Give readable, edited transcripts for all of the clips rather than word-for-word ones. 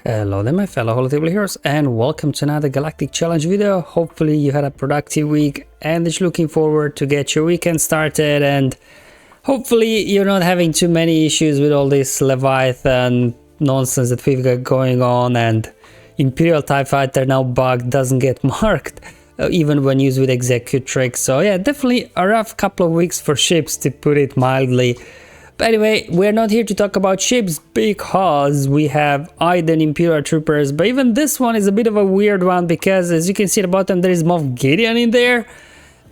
Hello there my fellow Autoplay heroes and welcome to another Galactic challenge video. Hopefully you had a productive week and is looking forward to get your weekend started, and hopefully you're not having too many issues with all this Leviathan nonsense that we've got going on, and Imperial TIE Fighter now bugged, doesn't get marked even when used with executrix. So yeah, definitely a rough couple of weeks for ships, to put it mildly. But anyway, we're not here to talk about ships because we have Iden Imperial troopers, but even this one is a bit of a weird one because, as you can see at the bottom, there is Moff Gideon in there.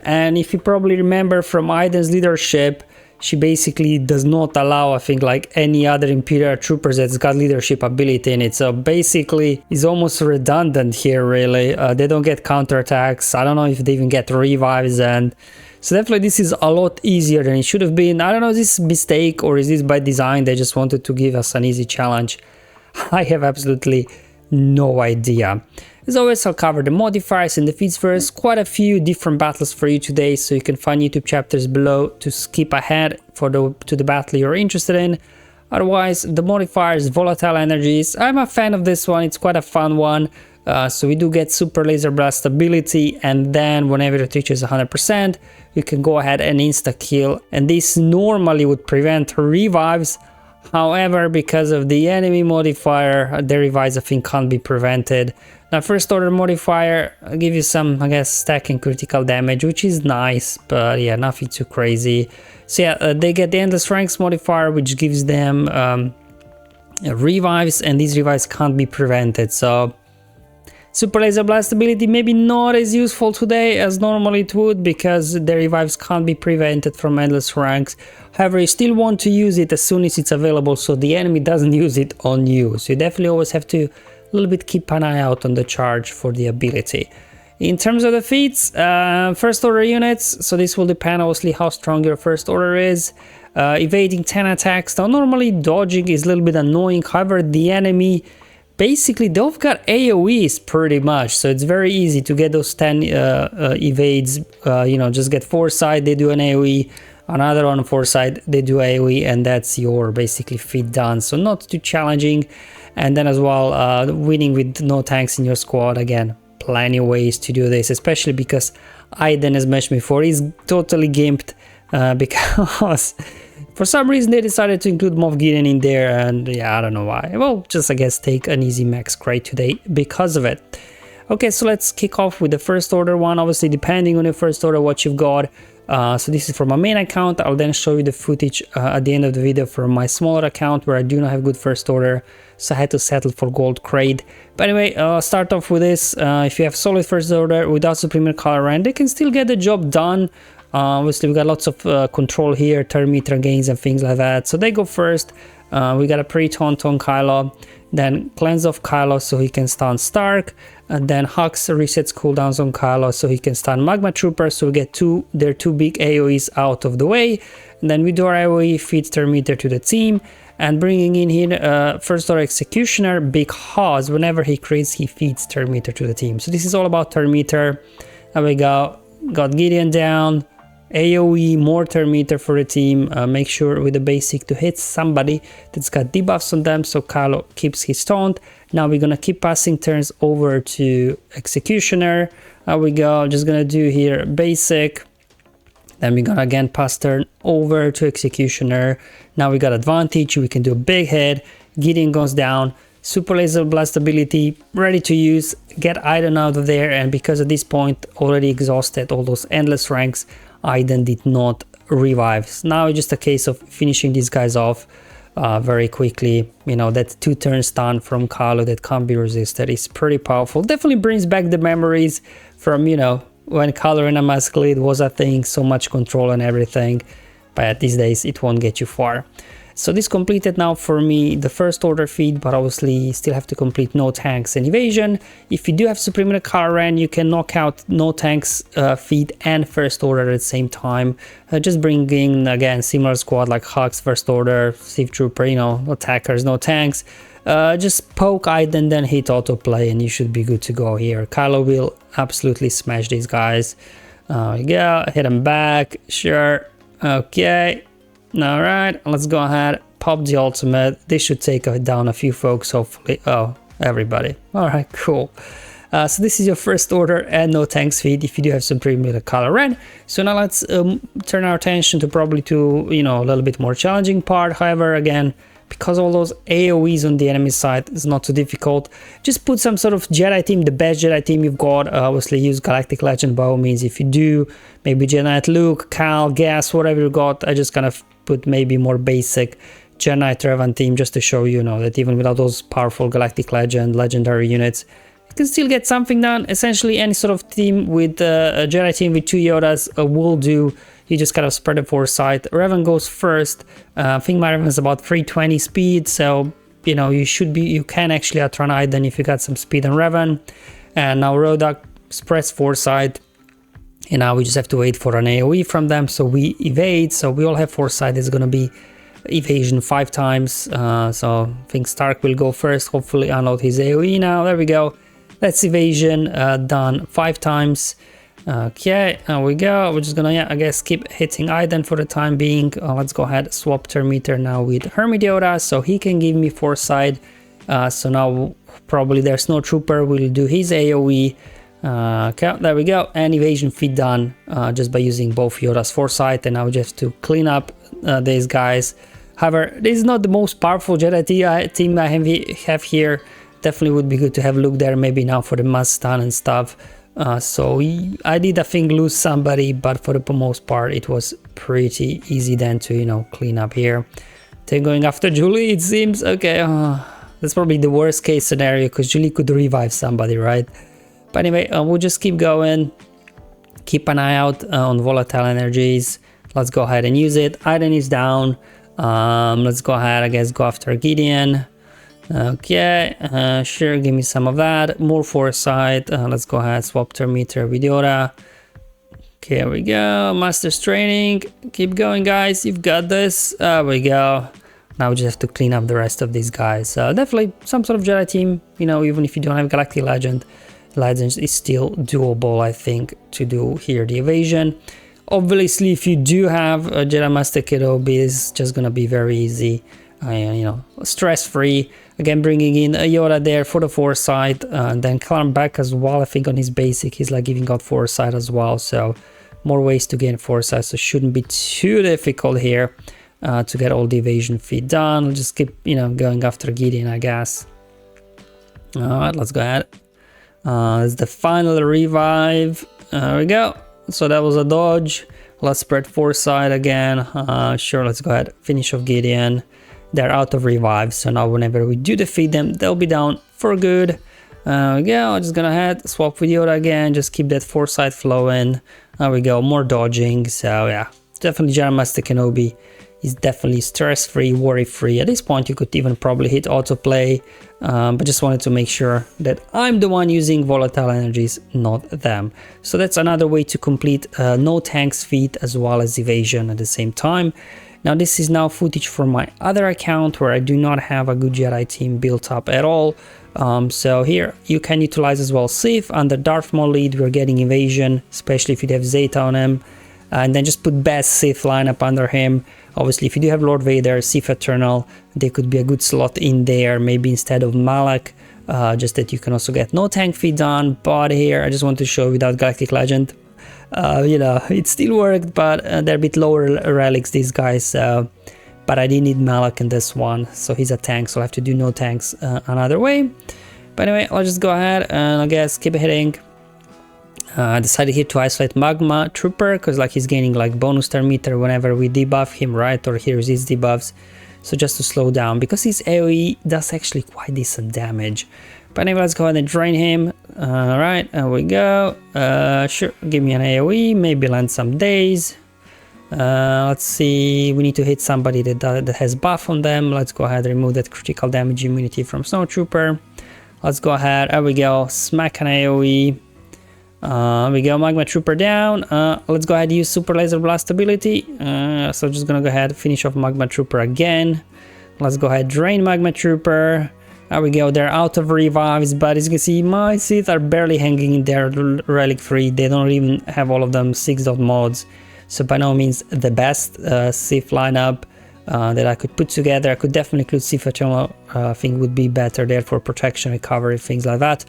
And if you probably remember from Iden's leadership, she basically does not allow, I think, like any other Imperial troopers that's got leadership ability in it. So basically, it's almost redundant here, really. They don't get counterattacks. I don't know if they even get revives, and so definitely this is a lot easier than it should have been. I don't know, is this a mistake or is this by design? They just wanted to give us an easy challenge. I have absolutely no idea. As always, I'll cover the modifiers and the feats first. Quite a few different battles for you today, so you can find YouTube chapters below to skip ahead to the battle you're interested in. Otherwise, the modifiers, volatile energies. I'm a fan of this one, it's quite a fun one. So we do get super laser blast ability, and then whenever it reaches 100%, you can go ahead and insta kill, and this normally would prevent revives. However, because of the enemy modifier, the revives I think can't be prevented. Now, first order modifier, I'll give you some, I guess, stacking critical damage, which is nice, but yeah, nothing too crazy. So yeah, they get the endless ranks modifier, which gives them revives, and these revives can't be prevented. So super laser blast ability maybe not as useful today as normally it would, because the revives can't be prevented from endless ranks. However, you still want to use it as soon as it's available, so the enemy doesn't use it on you. So you definitely always have to a little bit keep an eye out on the charge for the ability. In terms of the feats, first order units, so this will depend obviously how strong your first order is. Evading 10 attacks. Now normally dodging is a little bit annoying, however the enemy basically they've got AoEs pretty much, so it's very easy to get those 10 evades. You know, just get foresight, they do an AoE, another on foresight, they do AoE, and that's your basically feat done. So not too challenging. And then as well, winning with no tanks in your squad, again, plenty of ways to do this, especially because Iden, as mentioned before, is totally gimped because for some reason they decided to include Moff Gideon in there, and yeah, I don't know why. Well, just I guess take an easy max crate today because of it. Okay, so let's kick off with the first order one. Obviously, depending on your first order, what you've got. So this is from my main account. I'll then show you the footage at the end of the video from my smaller account where I do not have good first order, so I had to settle for gold crate. But anyway, start off with this. If you have solid first order without Supreme Color Rand, they can still get the job done. Obviously we got lots of control here, turn meter gains and things like that, so they go first. We got a pre-taunt on Kylo, then cleanse of Kylo so he can stun Stark, and then Hux resets cooldowns on Kylo so he can stun Magma Trooper, so we get their two big AoEs out of the way. And then we do our AoE, feeds turn meter to the team, and bringing in here first order Executioner, because whenever he crits he feeds turn meter to the team. So this is all about turn meter. There we go, got Gideon down, AoE, more turn meter for the team. Make sure with the basic to hit somebody that's got debuffs on them, so Kylo keeps his taunt. Now we're gonna keep passing turns over to Executioner. We go, just gonna do here basic, then we're gonna again pass turn over to Executioner. Now we got advantage, we can do a big hit, Gideon goes down, super laser blast ability ready to use, get Iden out of there, and because at this point already exhausted all those endless ranks, Iden did not revive. Now it's just a case of finishing these guys off very quickly. You know, that 2-turn stun from Kylo that can't be resisted is pretty powerful. Definitely brings back the memories from, you know, when Kylo Ren Emasculate was a thing, so much control and everything, but these days it won't get you far. So this completed now for me the first order feat, but obviously you still have to complete no tanks and evasion. If you do have Supreme Color Rand, you can knock out no tanks feat and first order at the same time. Just bring in again similar squad like Hux, first order, Thief Trooper, you know, attackers, no tanks. Just poke Iden, then hit autoplay, and you should be good to go here. Kylo will absolutely smash these guys. Yeah, hit him back, sure, okay. Alright, let's go ahead, pop the ultimate. This should take down a few folks, hopefully. Oh, everybody. Alright, cool. So this is your first order and no tanks feed if you do have some premium color red. So now let's turn our attention to probably to, you know, a little bit more challenging part. However, again, because all those AoEs on the enemy side is not too difficult, just put some sort of Jedi team, the best Jedi team you've got. Obviously use Galactic Legend by all means if you do. Maybe Jedi Knight Luke, Cal, Gas, whatever you got. I just kind of put maybe more basic Jedi Knight Revan team just to show you know that even without those powerful Galactic Legend, legendary units, you can still get something done. Essentially any sort of team with a Jedi team with 2 Yodas will do. You just kind of spread the foresight. Revan goes first. I think my Revan is about 320 speed, so you know you can actually outrun Iden if you got some speed on Revan. And now Rodak spreads foresight, and now we just have to wait for an AoE from them. So we evade. So we all have foresight. It's gonna be evasion 5 times. So I think Stark will go first. Hopefully unload his AoE now. There we go. That's evasion done 5 times. Okay, there we go. We're just gonna, yeah, I guess keep hitting Iden for the time being. Let's go ahead, swap turn meter now with Hermit Yoda, so he can give me foresight. So now probably there's no trooper, we'll do his AoE. Okay, there we go, and evasion feat done just by using both Yoda's foresight. And now we just have to clean up these guys. However, this is not the most powerful Jedi team I have here. Definitely would be good to have Luke there, maybe now for the must stun and stuff. So I did, I think, lose somebody, but for the most part it was pretty easy then to, you know, clean up here. They're going after Julie, it seems. Okay, that's probably the worst case scenario because Julie could revive somebody, right? But anyway, we'll just keep going. Keep an eye out on volatile energies. Let's go ahead and use it. Iden is down. Let's go ahead, I guess, go after Gideon. Okay, sure, give me some of that. More foresight. Let's go ahead, swap turn meter with Yoda. Okay, here we go. Master's training. Keep going, guys. You've got this. There we go. Now we just have to clean up the rest of these guys. Definitely some sort of Jedi team. You know, even if you don't have Galactic Legend, Legends is still doable, I think, to do here the evasion. Obviously, if you do have a Jedi Master Kiddo, it's just gonna be very easy. You know, stress-free. Again, bringing in a Yoda there for the foresight, and then Clan back as well. I think on his basic, he's like giving out foresight as well. So more ways to gain foresight, so shouldn't be too difficult here to get all the evasion feat done. We'll just keep, you know, going after Gideon, I guess. All right, let's go ahead. It's the final revive. There we go. So that was a dodge. Let's spread foresight again. Sure, let's go ahead. Finish off Gideon. They're out of revives, so now whenever we do defeat them, they'll be down for good. Yeah, I'm just gonna head swap with Yoda again, just keep that foresight flowing. There we go, more dodging. So yeah, definitely Jedi Master Kenobi is definitely stress-free, worry-free. At this point, you could even probably hit autoplay, but just wanted to make sure that I'm the one using volatile energies, not them. So that's another way to complete no tanks feat as well as evasion at the same time. Now this is now footage from my other account where I do not have a good Jedi team built up at all. So here you can utilize as well Sith. Under Darth Maul lead we're getting evasion, especially if you have Zeta on him. And then just put best Sith lineup under him. Obviously if you do have Lord Vader, Sith Eternal, they could be a good slot in there, maybe instead of Malak. Just that you can also get no tank feat done. But here I just want to show without Galactic Legend. You know, it still worked, but they're a bit lower relics, these guys. But I didn't need Malak in this one, so he's a tank, so I have to do no tanks another way. But anyway, I'll just go ahead and I guess keep hitting. I decided here to isolate Magma Trooper, because like he's gaining like bonus turn meter whenever we debuff him, right? Or here's his debuffs. So just to slow down, because his AoE does actually quite decent damage. But anyway, let's go ahead and drain him. Alright, there we go. Sure, give me an AoE, maybe land some days. Let's see, we need to hit somebody that has buff on them. Let's go ahead and remove that critical damage immunity from Snowtrooper. Let's go ahead, there we go, smack an AoE. There we go, Magma Trooper down. Let's go ahead and use Super Laser Blast ability. So just gonna go ahead and finish off Magma Trooper again. Let's go ahead, drain Magma Trooper. There we go, they're out of revives, but as you can see, my Sith are barely hanging in there, relic free. They don't even have all of them 6-dot mods. So by no means the best Sith lineup. that I could put together. I could definitely include Sith Eternal, I think would be better there for protection, recovery, things like that.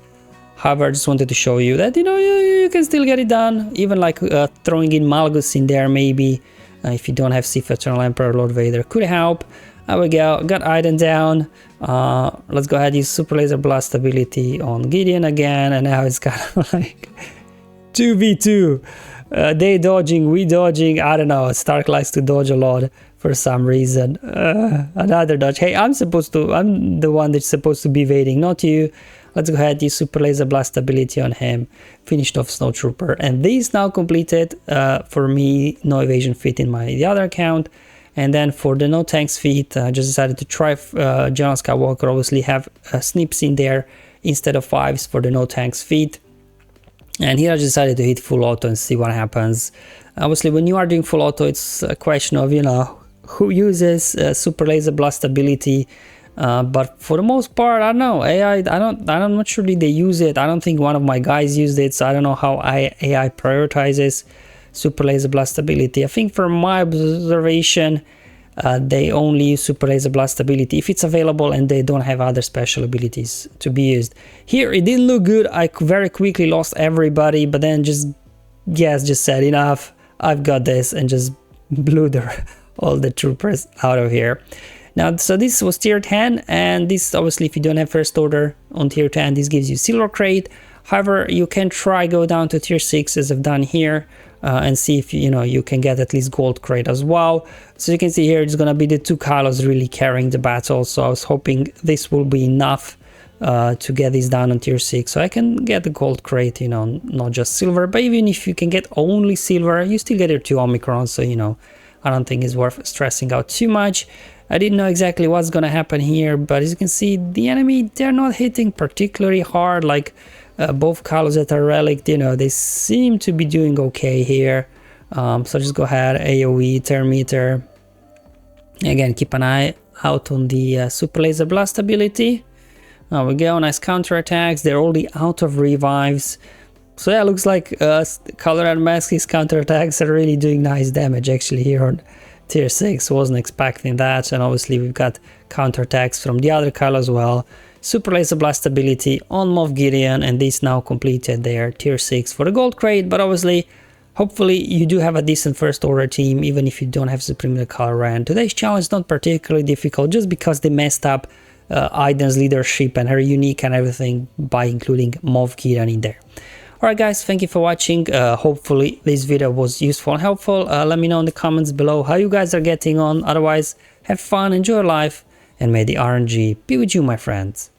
However, I just wanted to show you that, you know, you can still get it done, even like throwing in Malgus in there maybe, if you don't have Sith Eternal Emperor Lord Vader, could help. There we go, got Iden down. Let's go ahead and use Super Laser Blast ability on Gideon again, and now it's kind of like 2v2. They dodging, we dodging, I don't know, Stark likes to dodge a lot for some reason. Another dodge. Hey, I'm the one that's supposed to be evading, not you. Let's go ahead, use Super Laser Blast ability on him. Finished off Snowtrooper. And this now completed, for me, no evasion feat in the other account. And then for the no tanks feat, I just decided to try General Skywalker, obviously have snips in there instead of 5s for the no tanks feat. And here I just decided to hit full auto and see what happens. Obviously, when you are doing full auto, it's a question of, you know, who uses Super Laser Blast ability. But for the most part, I don't know, AI, I'm not sure they use it. I don't think one of my guys used it, so I don't know how AI prioritizes Super Laser Blast ability. I think from my observation, they only use Super Laser Blast ability if it's available and they don't have other special abilities to be used. Here, it didn't look good. I very quickly lost everybody, but then just said enough, I've got this, and just blew all the troopers out of here. Now, so this was tier 10, and this obviously, if you don't have first order on tier 10, this gives you silver crate. However, you can try go down to tier 6 as I've done here, and see if you can get at least gold crate as well. So you can see here it's gonna be the 2 Kylos really carrying the battle. So I was hoping this will be enough to get this down on tier 6, so I can get the gold crate, you know, not just silver. But even if you can get only silver, you still get your 2 Omicron. So, you know, I don't think it's worth stressing out too much. I didn't know exactly what's gonna happen here, but as you can see, the enemy, they're not hitting particularly hard. Like both Kylos that are relic, you know, they seem to be doing okay here. So just go ahead, AoE, Thermometer. Again, keep an eye out on the Super Laser Blast ability. There we go, nice counterattacks. They're already out of revives. So yeah, looks like Colorado Mask's counterattacks are really doing nice damage actually here on tier 6. Wasn't expecting that. And obviously we've got counterattacks from the other Kylo as well. Super Laser Blast ability on Moff Gideon, and this now completed their tier 6 for the gold crate. But obviously, hopefully you do have a decent first order team, even if you don't have Supreme Kylo Ren. Today's challenge is not particularly difficult, just because they messed up Iden's leadership and her unique and everything by including Moff Gideon in there. Alright guys, thank you for watching. Hopefully this video was useful and helpful. Let me know in the comments below how you guys are getting on. Otherwise, have fun, enjoy life, and may the RNG be with you, my friends.